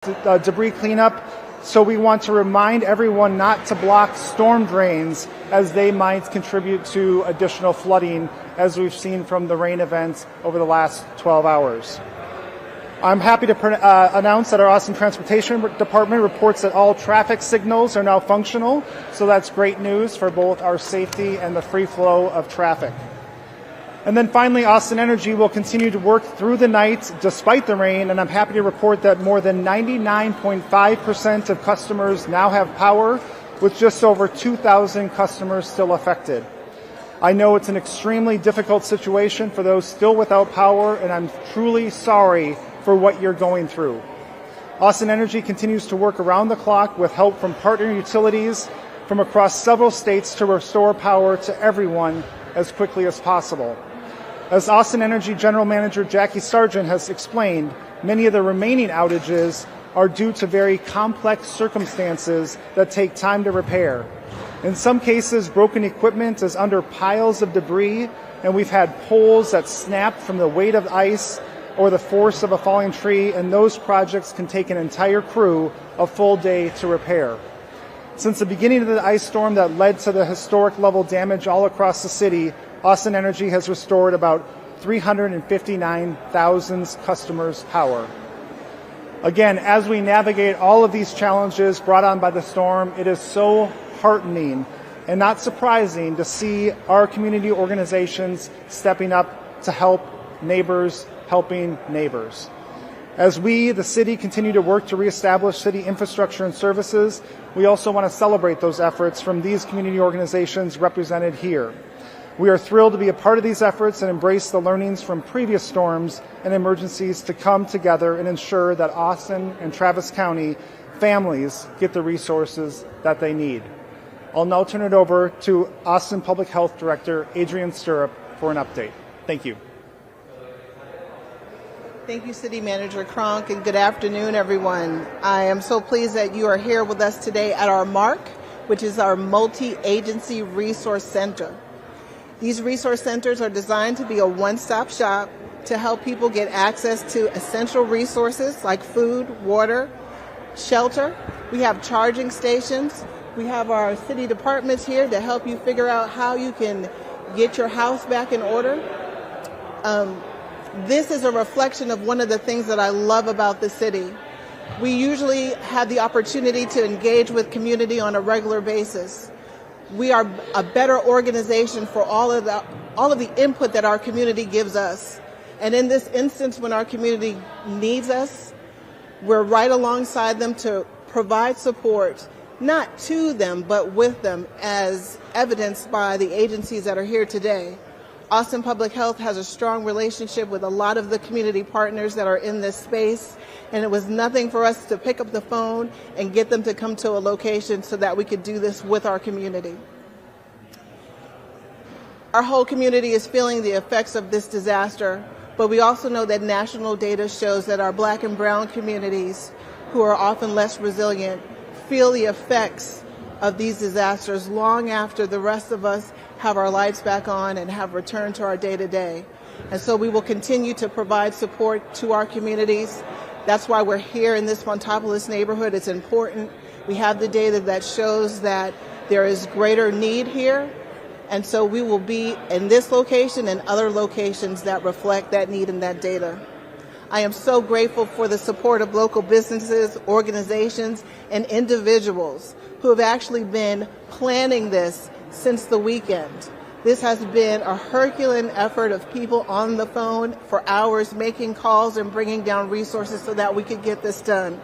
debris cleanup. So we want to remind everyone not to block storm drains as they might contribute to additional flooding, as we've seen from the rain events over the last 12 hours. I'm happy to announce that our Austin Transportation Department reports that all traffic signals are now functional, so that's great news for both our safety and the free flow of traffic. And then finally, Austin Energy will continue to work through the night despite the rain, and I'm happy to report that more than 99.5% of customers now have power, with just over 2,000 customers still affected. I know it's an extremely difficult situation for those still without power, and I'm truly sorry for what you're going through. Austin Energy continues to work around the clock with help from partner utilities from across several states to restore power to everyone as quickly as possible. As Austin Energy General Manager Jackie Sargent has explained, many of the remaining outages are due to very complex circumstances that take time to repair. In some cases, broken equipment is under piles of debris, and we've had poles that snapped from the weight of ice or the force of a falling tree, and those projects can take an entire crew a full day to repair. Since the beginning of the ice storm that led to the historic level damage all across the city, Austin Energy has restored about 359,000 customers' power. Again, as we navigate all of these challenges brought on by the storm, it is so heartening and not surprising to see our community organizations stepping up to help neighbors helping neighbors. As we, the city, continue to work to reestablish city infrastructure and services, we also want to celebrate those efforts from these community organizations represented here. We are thrilled to be a part of these efforts and embrace the learnings from previous storms and emergencies to come together and ensure that Austin and Travis County families get the resources that they need. I'll now turn it over to Austin Public Health Director Adrian Stirrup for an update. Thank you. Thank you, City Manager Cronk, and good afternoon, everyone. I am so pleased that you are here with us today at our MARC, which is our Multi-Agency Resource Center. These resource centers are designed to be a one-stop shop to help people get access to essential resources like food, water, shelter. We have charging stations. We have our city departments here to help you figure out how you can get your house back in order. This is a reflection of one of the things that I love about the city. We usually have the opportunity to engage with community on a regular basis. We are a better organization for all of the input that our community gives us. And in this instance, when our community needs us, we're right alongside them to provide support, not to them, but with them, as evidenced by the agencies that are here today. Austin Public Health has a strong relationship with a lot of the community partners that are in this space, and it was nothing for us to pick up the phone and get them to come to a location so that we could do this with our community. Our whole community is feeling the effects of this disaster, but we also know that national data shows that our Black and brown communities, who are often less resilient, feel the effects of these disasters long after the rest of us have our lights back on and have returned to our day-to-day. And so we will continue to provide support to our communities. That's why we're here in this Fontopolis neighborhood. It's important. We have the data that shows that there is greater need here. And so we will be in this location and other locations that reflect that need and that data. I am so grateful for the support of local businesses, organizations, and individuals who have actually been planning this since the weekend. This has been a Herculean effort of people on the phone for hours, making calls and bringing down resources so that we could get this done.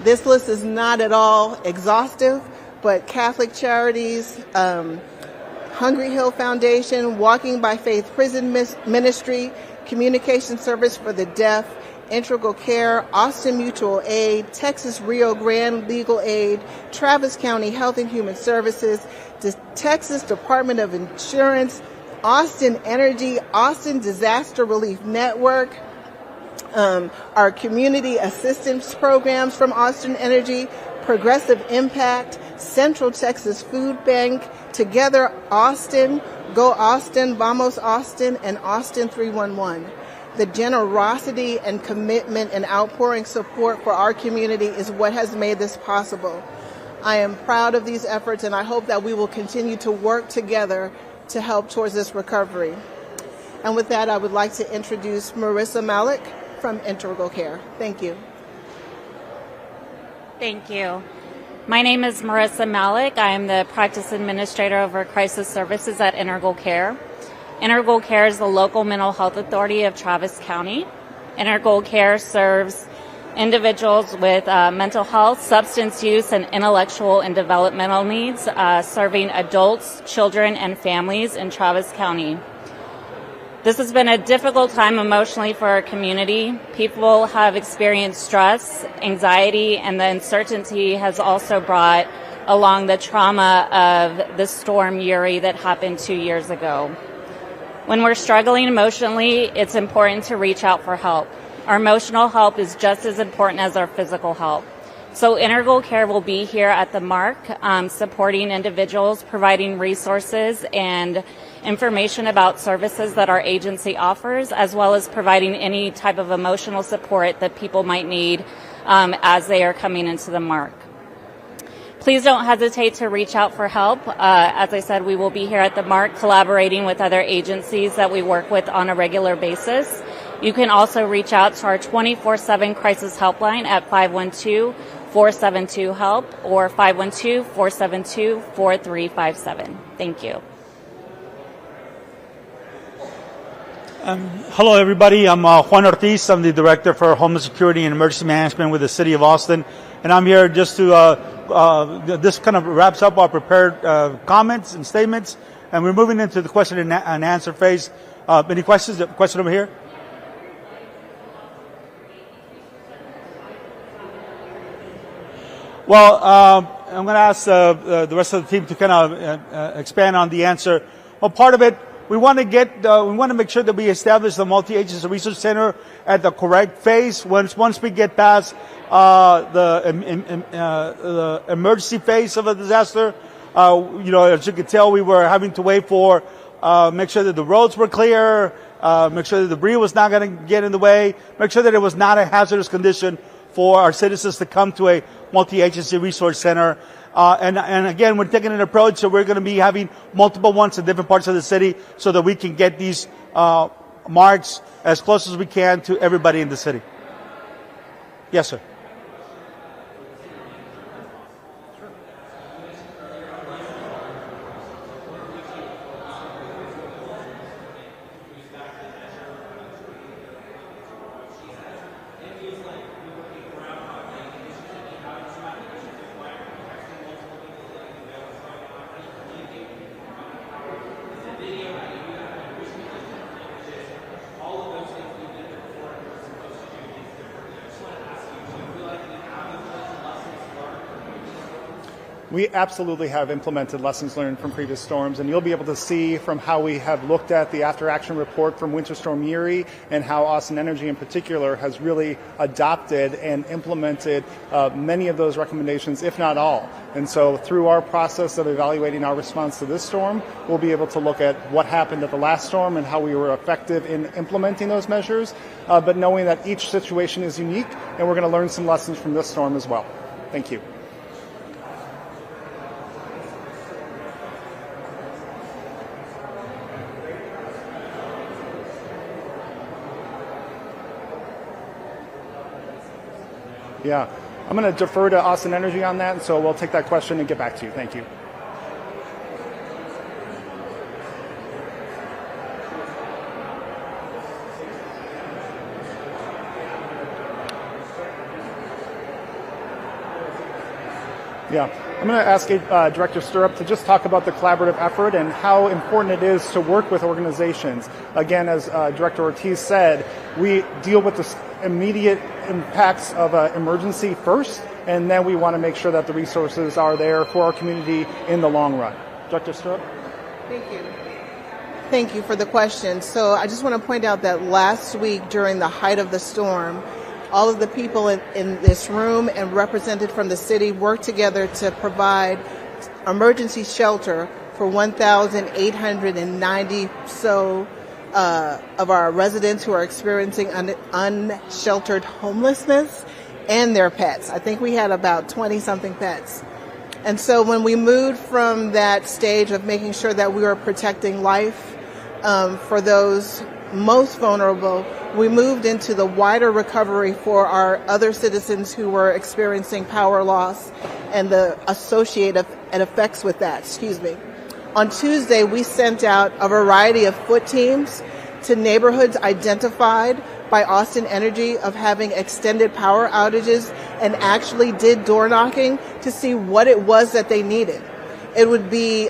This list is not at all exhaustive, but Catholic Charities, Hungry Hill Foundation, Walking by Faith Prison Ministry, Communication Service for the Deaf, Integral Care, Austin Mutual Aid, Texas Rio Grande Legal Aid, Travis County Health and Human Services, the Texas Department of Insurance, Austin Energy, Austin Disaster Relief Network, our community assistance programs from Austin Energy, Progressive Impact, Central Texas Food Bank, Together Austin, Go Austin, Vamos Austin, and Austin 311. The generosity and commitment and outpouring support for our community is what has made this possible. I am proud of these efforts, and I hope that we will continue to work together to help towards this recovery. And with that, I would like to introduce Marissa Malik from Integral Care. Thank you. Thank you. My name is Marissa Malik. I am the practice administrator over crisis services at Integral Care. Integral Care is the local mental health authority of Travis County. Integral Care serves individuals with mental health, substance use, and intellectual and developmental needs, serving adults, children, and families in Travis County. This has been a difficult time emotionally for our community. People have experienced stress, anxiety, and the uncertainty has also brought along the trauma of the storm Uri that happened 2 years ago. When we're struggling emotionally, it's important to reach out for help. Our emotional help is just as important as our physical help. So Integral Care will be here at the Mark, supporting individuals, providing resources and information about services that our agency offers, as well as providing any type of emotional support that people might need as they are coming into the Mark. Please don't hesitate to reach out for help. As I said, we will be here at the Mark collaborating with other agencies that we work with on a regular basis. You can also reach out to our 24/7 crisis helpline at 512-472-HELP or 512-472-4357. Thank you. Hello, everybody. I'm Juan Ortiz. I'm the Director for Homeland Security and Emergency Management with the City of Austin. And I'm here just to, this kind of wraps up our prepared comments and statements. And we're moving into the question and answer phase. Any questions? Question over here? Well, I'm going to ask the rest of the team to kind of expand on the answer. Well, part of it, we want to make sure that we establish the multi-agency research center at the correct phase. Once we get past the emergency phase of a disaster, as you can tell, we were having to wait for make sure that the roads were clear, make sure that debris was not going to get in the way, make sure that it was not a hazardous condition for our citizens to come to a multi-agency resource center. And again, we're taking an approach, so we're going to be having multiple ones in different parts of the city so that we can get these marks as close as we can to everybody in the city. Yes, sir. We absolutely have implemented lessons learned from previous storms, and you'll be able to see from how we have looked at the after-action report from Winter Storm Uri and how Austin Energy in particular has really adopted and implemented many of those recommendations, if not all. And so through our process of evaluating our response to this storm, we'll be able to look at what happened at the last storm and how we were effective in implementing those measures, but knowing that each situation is unique, and we're going to learn some lessons from this storm as well. Thank you. Yeah, I'm going to defer to Austin Energy on that, so we'll take that question and get back to you. Thank you. Yeah, I'm going to ask Director Stirrup to just talk about the collaborative effort and how important it is to work with organizations. Again, as Director Ortiz said, we deal with the immediate impacts of an emergency first, and then we want to make sure that the resources are there for our community in the long run. Director Stirrup? Thank you. Thank you for the question. So I just want to point out that last week during the height of the storm, all of the people in this room and represented from the city worked together to provide emergency shelter for 1,890 so of our residents who are experiencing unsheltered homelessness and their pets. I think we had about 20-something pets. And so when we moved from that stage of making sure that we were protecting life for those most vulnerable, we moved into the wider recovery for our other citizens who were experiencing power loss and the associated effects with that. On Tuesday, we sent out a variety of foot teams to neighborhoods identified by Austin Energy of having extended power outages and actually did door knocking to see what it was that they needed. It would be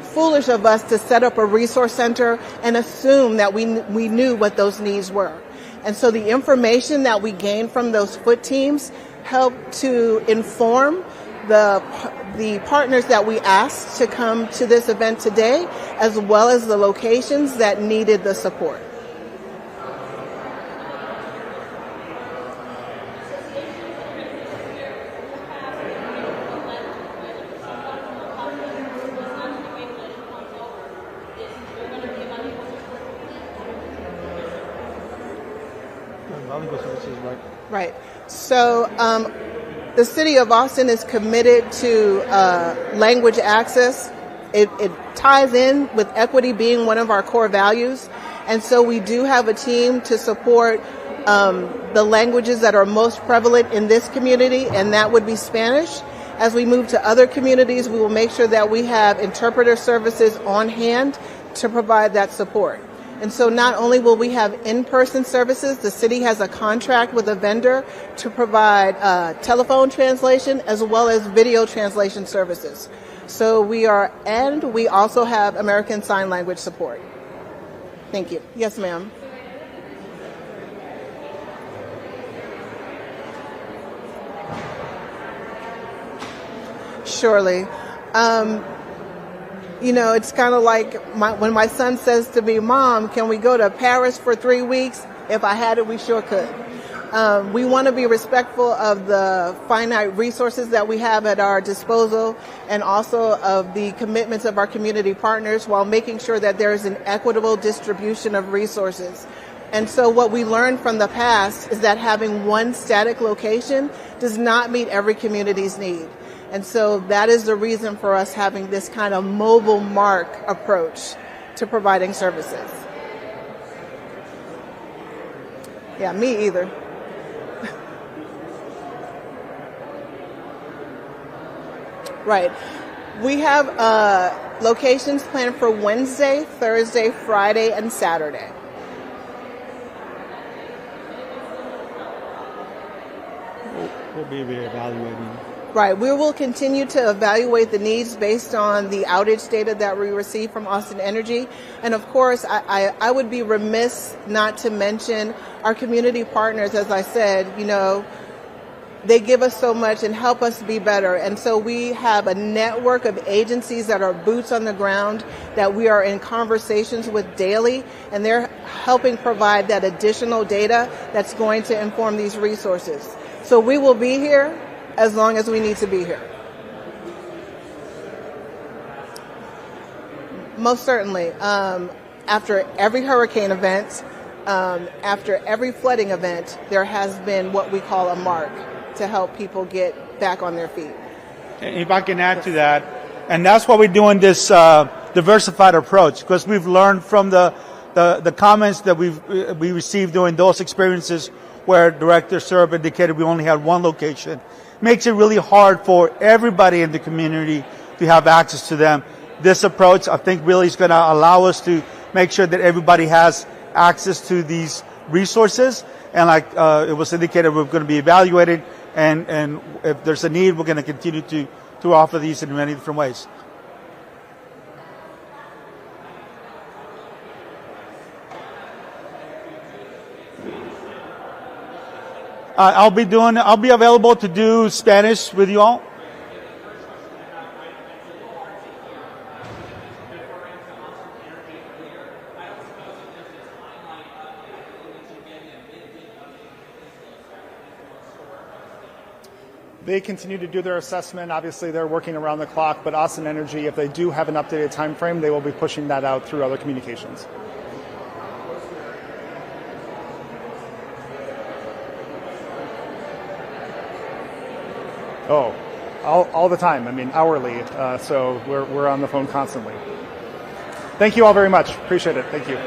foolish of us to set up a resource center and assume that we knew what those needs were. And so the information that we gained from those foot teams helped to inform the partners that we asked to come to this event today, as well as the locations that needed the support. Right. So the City of Austin is committed to language access. It ties in with equity being one of our core values. And so we do have a team to support the languages that are most prevalent in this community, and that would be Spanish. As we move to other communities, we will make sure that we have interpreter services on hand to provide that support. And so not only will we have in-person services, the city has a contract with a vendor to provide telephone translation as well as video translation services. So we also have American Sign Language support. Thank you. Yes, ma'am. Surely. It's kind of like when my son says to me, "Mom, can we go to Paris for 3 weeks?" If I had it, we sure could. We want to be respectful of the finite resources that we have at our disposal and also of the commitments of our community partners while making sure that there is an equitable distribution of resources. And so what we learned from the past is that having one static location does not meet every community's need. And so that is the reason for us having this kind of mobile mark approach to providing services. Yeah, me either. Right. We have locations planned for Wednesday, Thursday, Friday, and Saturday. We'll be reevaluating. Right. We will continue to evaluate the needs based on the outage data that we receive from Austin Energy. And of course, I would be remiss not to mention our community partners. As I said, they give us so much and help us be better. And so we have a network of agencies that are boots on the ground that we are in conversations with daily, and they're helping provide that additional data that's going to inform these resources. So we will be here as long as we need to be here. Most certainly. After every hurricane event, after every flooding event, there has been what we call a mark to help people get back on their feet. If I can add to that, and that's why we're doing this diversified approach, because we've learned from the comments that we received during those experiences where Director Serb indicated we only had one location. Makes it really hard for everybody in the community to have access to them. This approach, I think, really is going to allow us to make sure that everybody has access to these resources. And like it was indicated, we're going to be evaluated, and if there's a need, we're going to continue to offer these in many different ways. I'll be available to do Spanish with you all. They continue to do their assessment. Obviously, they're working around the clock, but Austin Energy, if they do have an updated time frame, they will be pushing that out through other communications. Oh, all the time. I mean, hourly. So we're on the phone constantly. Thank you all very much. Appreciate it. Thank you.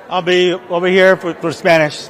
I'll be over here for Spanish.